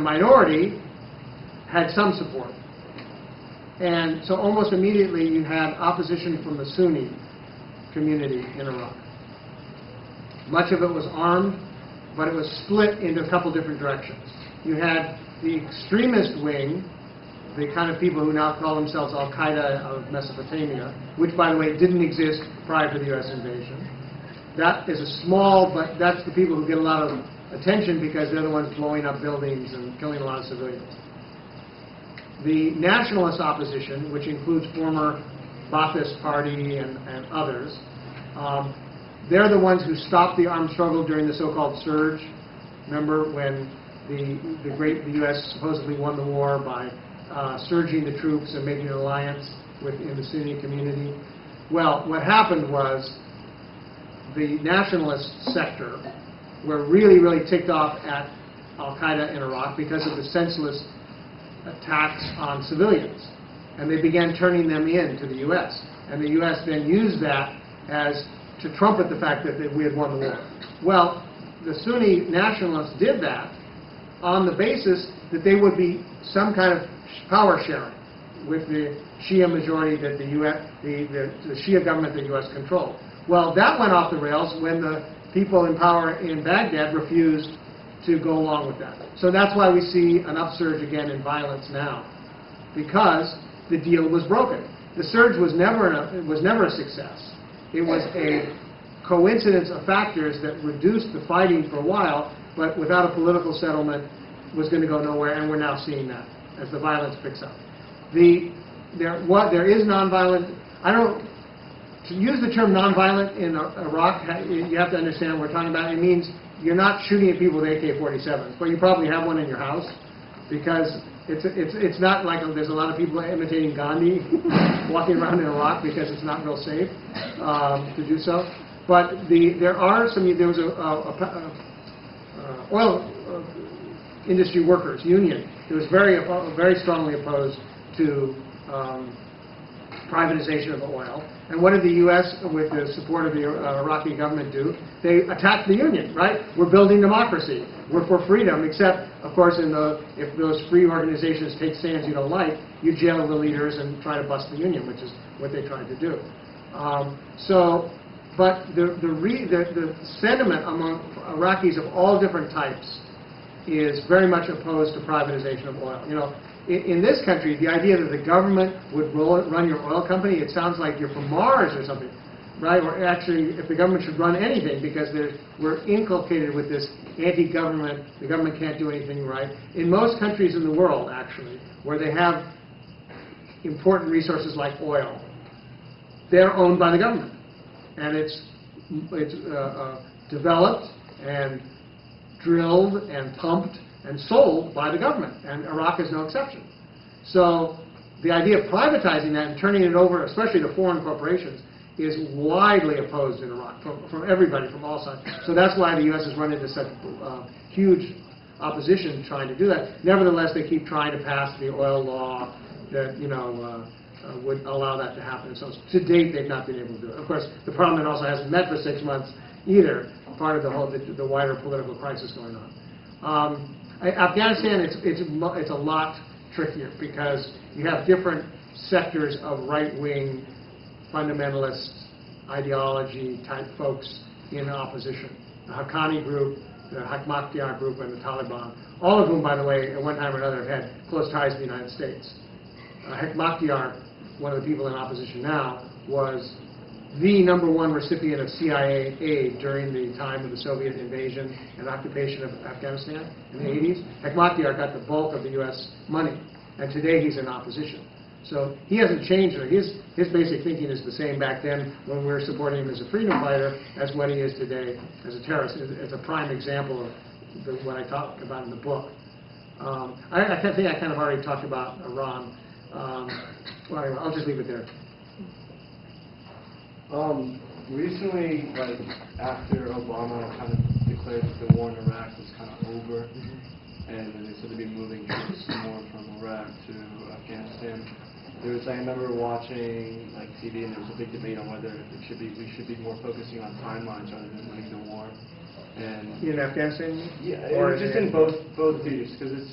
minority had some support. And so almost immediately you had opposition from the Sunni community in Iraq. Much of it was armed, but it was split into a couple different directions. You had the extremist wing, the kind of people who now call themselves al-Qaeda of Mesopotamia, which, by the way, didn't exist prior to the U.S. invasion. That is a small, but that's the people who get a lot of attention because they're the ones blowing up buildings and killing a lot of civilians. The nationalist opposition, which includes former Ba'athist Party and others, they're the ones who stopped the armed struggle during the so-called surge. Remember when the U.S. supposedly won the war by surging the troops and making an alliance in the Sunni community? Well, what happened was the nationalist sector were really, really ticked off at al-Qaeda in Iraq because of the senseless attacks on civilians. And they began turning them in to the U.S. And the U.S. then used that as to trumpet the fact that we had won the war. Well, the Sunni nationalists did that on the basis that they would be some kind of power sharing with the Shia majority that the Shia government that the U.S. controlled. Well, that went off the rails when the people in power in Baghdad refused to go along with that. So that's why we see an upsurge again in violence now, because the deal was broken. The surge was never a success. It was a coincidence of factors that reduced the fighting for a while, but without a political settlement was going to go nowhere, and we're now seeing that as the violence picks up. There is nonviolent. To use the term nonviolent in Iraq, you have to understand what we're talking about. It means you're not shooting at people with AK-47s, but you probably have one in your house, because it's not like there's a lot of people imitating Gandhi walking around in Iraq because it's not real safe to do so. But there was a oil industry workers union that was very strongly opposed to privatization of oil. And what did the U.S., with the support of the Iraqi government, do? They attacked the union, right? We're building democracy. We're for freedom, except, of course, if those free organizations take stands you don't like, you jail the leaders and try to bust the union, which is what they tried to do. But the sentiment among Iraqis of all different types is very much opposed to privatization of oil. You know, in this country, the idea that the government would run your oil company, it sounds like you're from Mars or something, right? Or actually, if the government should run anything, because we're inculcated with this anti-government, the government can't do anything right. In most countries in the world, actually, where they have important resources like oil, they're owned by the government. And it's developed and drilled and pumped and sold by the government, and Iraq is no exception. So the idea of privatizing that and turning it over, especially to foreign corporations, is widely opposed in Iraq from everybody, from all sides. So that's why the U.S. has run into such huge opposition trying to do that. Nevertheless, they keep trying to pass the oil law that would allow that to happen. So to date, they've not been able to do it. Of course, the parliament also hasn't met for 6 months either, part of the wider political crisis going on. Afghanistan, it's a lot trickier because you have different sectors of right-wing fundamentalist ideology type folks in opposition. The Haqqani group, the Haqq-Makhtiar group, and the Taliban, all of whom, by the way, at one time or another have had close ties to the United States. Haqq-Makhtiar, one of the people in opposition now, was the #1 recipient of CIA aid during the time of the Soviet invasion and occupation of Afghanistan in the 80s. Haqq-Makhtiar got the bulk of the U.S. money, and today he's in opposition. So he hasn't changed. His basic thinking is the same back then when we were supporting him as a freedom fighter as what he is today as a terrorist. It's a prime example of what I talk about in the book. I think I kind of already talked about Iran. Well, anyway, I'll just leave it there. Recently, like after Obama kind of declared that the war in Iraq was kind of over, and they said they'd be moving troops more from Iraq to Afghanistan. I remember watching like TV, and there was a big debate on whether we should be more focusing on timelines rather than winning the war. And in Afghanistan, yeah, or just in both theaters, because it's